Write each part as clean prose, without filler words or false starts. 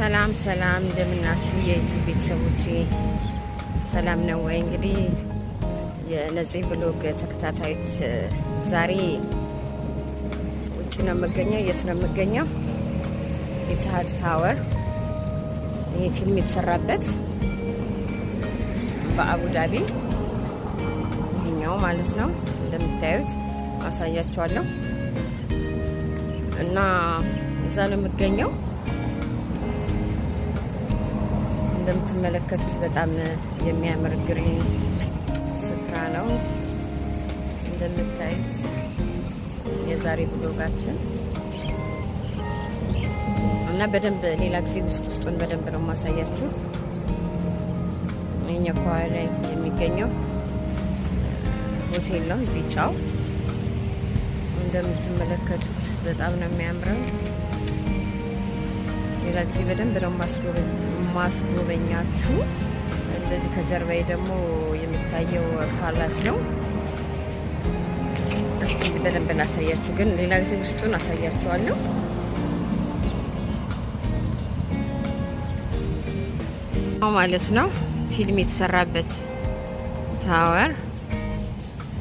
ሰላም ሰላም፣ እንደምናችሁ የዩቲዩብ ቤተሰቦቼ ሰላም ነው ወይ? እንግዲህ የነፂ ብሎግ ተከታታዮች ዛሬ ውጭ ነው የምገኘው። የት ነው የምገኘው? ኢትሃድ ታወር፣ ይሄ ፊልም የተሰራበት በአቡዳቢ ይሄኛው ማለት ነው። እንደምታዩት አሳያችኋለሁ እና እዛ ነው የምገኘው። እንደምትመለከቱት በጣም የሚያምር ግሪን ስፍራ ነው። እንደምታዩት የዛሬ ብሎጋችን እና በደንብ ሌላ ጊዜ ውስጡን በደንብ ነው ማሳያችሁ። እኛ ከኋላ ላይ የሚገኘው ሆቴል ነው፣ ቢጫው እንደምትመለከቱት በጣም ነው የሚያምረው። ሌላ ጊዜ በደንብ ነው ማስጎበኛችሁ። እንደዚህ ከጀርባዬ ደግሞ የሚታየው ፓላስ ነው። እስቲ በደንብ ላሳያችሁ፣ ግን ሌላ ጊዜ ውስጡን አሳያችኋለሁ። ማለት ነው ፊልም የተሰራበት ታወር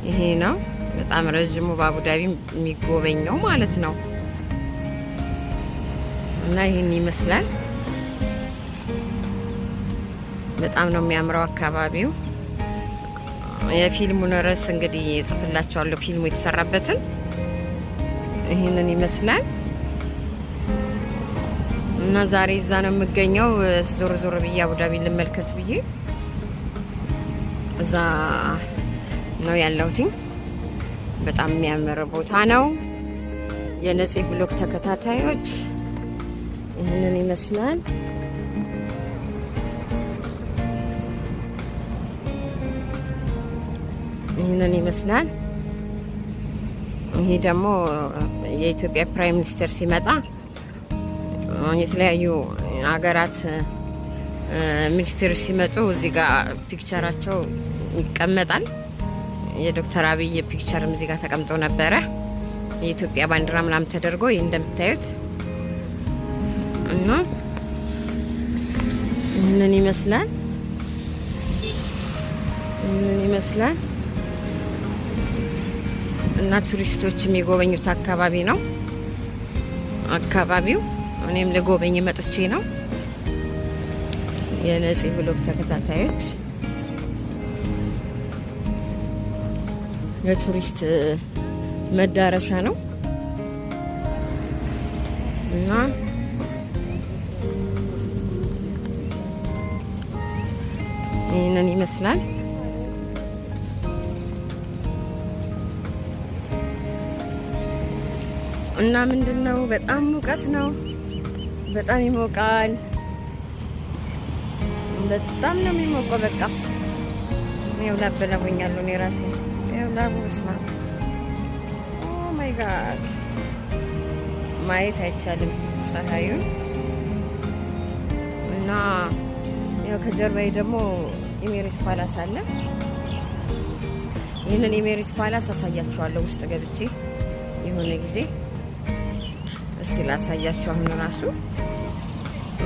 ይሄ ነው። በጣም ረጅሙ በአቡዳቢ የሚጎበኘው ማለት ነው። እና ይሄን ይመስላል። በጣም ነው የሚያምረው አካባቢው። የፊልሙን ርዕስ እንግዲህ ጽፍላችኋለሁ፣ ፊልሙ የተሰራበትን ይሄንን ይመስላል። እና ዛሬ እዛ ነው የምገኘው። ዞር ዞር ብዬ አቡዳቢ ልመልከት ብዬ እዛ ነው ያለሁት። በጣም የሚያምር ቦታ ነው። የነፂ ብሎግ ተከታታዮች ይህንን ይመስላል። ይህንን ይመስላል። ይሄ ደግሞ የኢትዮጵያ ፕራይም ሚኒስተር ሲመጣ የተለያዩ ሀገራት ሚኒስትሮች ሲመጡ እዚህ ጋር ፒክቸራቸው ይቀመጣል። የዶክተር አብይ ፒክቸርም እዚህ ጋር ተቀምጦ ነበረ። የኢትዮጵያ ባንዲራ ምናምን ተደርጎ ይህ እንደምታዩት እና ይህንን ይመስላል። እና ቱሪስቶች የሚጎበኙት አካባቢ ነው አካባቢው። እኔም ለጎበኝ መጥቼ ነው። የነፂ ብሎግ ተከታታዮች የቱሪስት መዳረሻ ነው እና ይህንን ይመስላል። እና ምንድነው በጣም ሙቀት ነው። በጣም ይሞቃል። በጣም ነው የሚሞቀው። በቃ ይኸው ላበላቦኛለሁ እኔ ራሴ። ይኸው ላቡ ስማ። ኦ ማይ ጋድ ማየት አይቻልም ፀሐዩን። እና ያው ከጀርባዬ ደግሞ ኢሜሬት ፓላስ አለ። ይህንን ኢሜሬት ፓላስ አሳያችኋለሁ ውስጥ ገብቼ የሆነ ጊዜ። እስቲ ላሳያችሁ አሁን ራሱ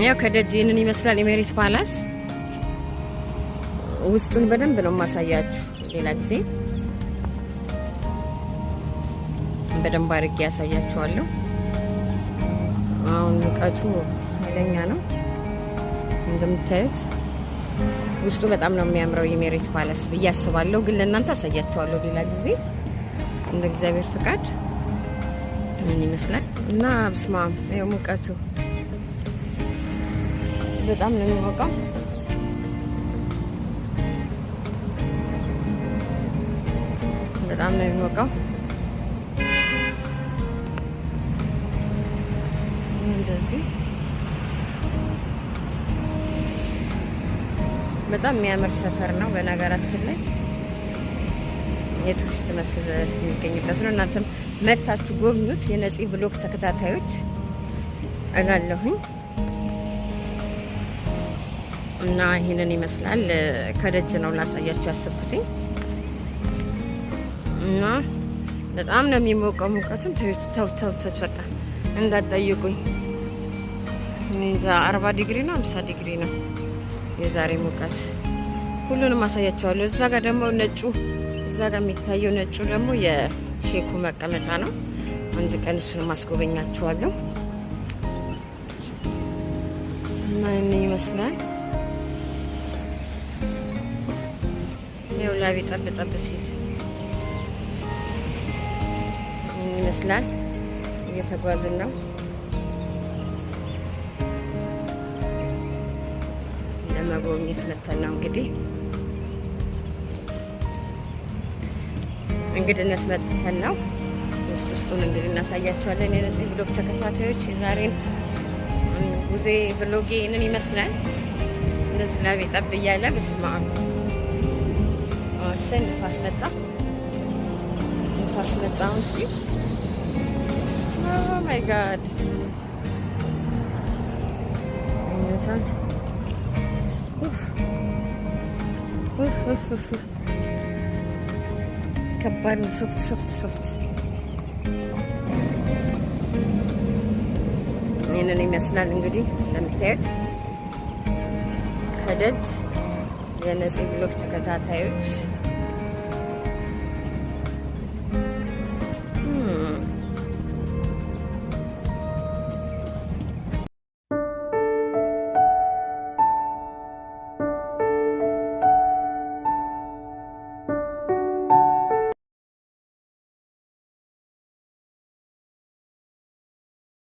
ያው ከደጅ ይህንን ይመስላል ኢሜሬት ፓላስ። ውስጡን በደንብ ነው ማሳያችሁ ሌላ ጊዜ በደንብ አድርጌ ያሳያችኋለሁ። አሁን ሙቀቱ ኃይለኛ ነው እንደምታዩት። ውስጡ በጣም ነው የሚያምረው ኢሜሬት ፓላስ ብዬ አስባለሁ፣ ግን ለእናንተ አሳያችኋለሁ ሌላ ጊዜ እንደ እግዚአብሔር ፍቃድ። ምን ይመስላል እና ብስማ ያው ሙቀቱ በጣም ነው የሚሞቀው። በጣም ነው የሚሞቀው። እንደዚህ በጣም የሚያምር ሰፈር ነው። በነገራችን ላይ የቱሪስት መስህብ የሚገኝበት ነው። እናንተም መታችሁ ጎብኙት፣ የነፂ ብሎግ ተከታታዮች እላለሁኝ። እና ይሄንን ይመስላል። ከደጅ ነው ላሳያችሁ ያሰብኩትኝ። እና በጣም ነው የሚሞቀው። ሙቀቱን ተውት በቃ እንዳትጠይቁኝ። እንጃ 40 ዲግሪ ነው 50 ዲግሪ ነው የዛሬ ሙቀት። ሁሉንም አሳያችኋለሁ። እዛ ጋር ደግሞ ነጩ እዛ ጋር የሚታየው ነጩ ደግሞ የሼኩ መቀመጫ ነው። አንድ ቀን እሱን ማስጎበኛችኋለሁ እና ምን ይመስላል ላቢ ጠብ ጠብ ሲል ምን ይመስላል። እየተጓዝን ነው ለመጎብኘት መተን ነው እንግድነት መተን ነው። ውስጡን እንግዲህ እናሳያችኋለን። የነዚህ ብሎግ ተከታታዮች የዛሬን ጉዜ ብሎጌ ይህንን ይመስላል። እንደዚህ ላቤ ጠብ እያለ በስመ አብ አሰን ንፋስ መጣ እንጂ ኦ ማይ ጋድ ከባድ ነው። ሶፍት ይህንን ይመስላል እንግዲህ እንደምታዩት ከደጅ የነፂ ብሎግ ተከታታዮች